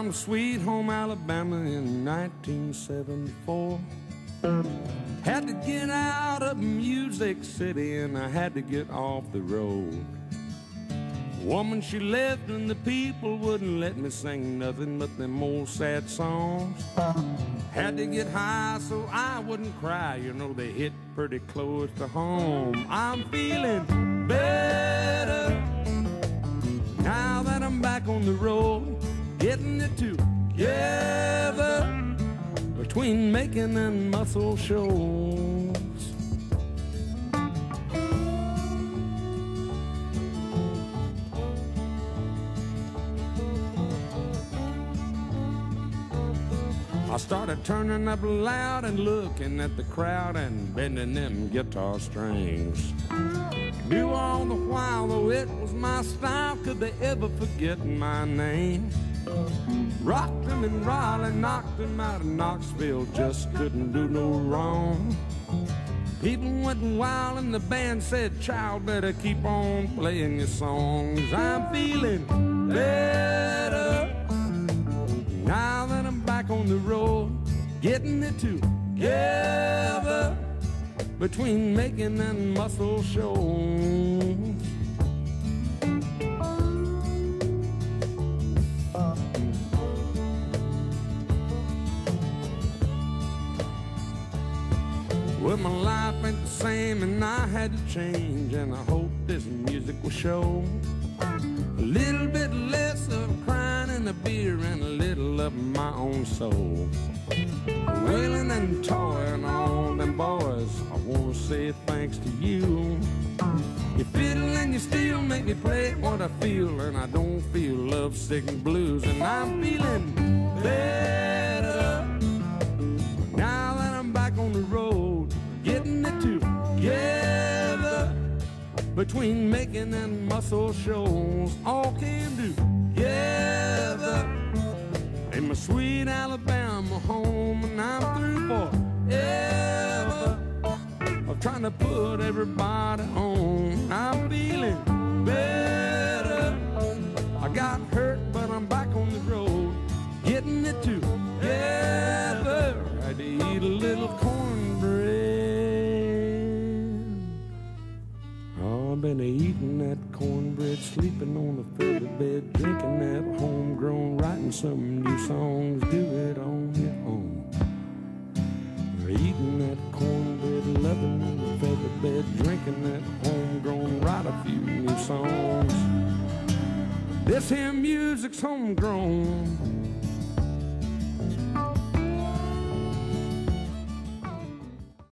from Sweet Home Alabama in 1974. Had to get out of Music City and I had to get off the road. Woman, she left and the people wouldn't let me sing nothing but them old sad songs. Had to get high so I wouldn't cry, you know they hit pretty close to home. I'm feeling better now that I'm back on the road, getting it together between making and muscle shows. I started turning up loud and looking at the crowd and bending them guitar strings. Knew all the while, though it was my style, could they ever forget my name? Rocked them in Raleigh, knocked them out of Knoxville, just couldn't do no wrong. People went wild and the band said, child, better keep on playing your songs. I'm feeling better now that I'm back on the road, getting it together between making and muscle shows. Well, my life ain't the same and I had to change, and I hope this music will show a little bit less of crying and a beer and a little of my own soul. Wailing and toying on them boys, I wanna say thanks to you. You fiddle and you still make me play what I feel, and I don't feel lovesick and blues. And I'm feeling better now that I'm back on the road, getting it together between making and muscle shows. All came together in my sweet Alabama home, and I'm through forever of trying to put everybody on. I'm feeling better. I got hurt, but I'm back on the road, getting it together. I had to eat a little cornbread. Oh, I've been eating that cornbread, sleeping on the feather bed, drinking that homegrown, writing some new songs. Do it on your own. Eating that cornbread, loving on the feather bed, drinking that homegrown, write a few new songs. This here music's homegrown.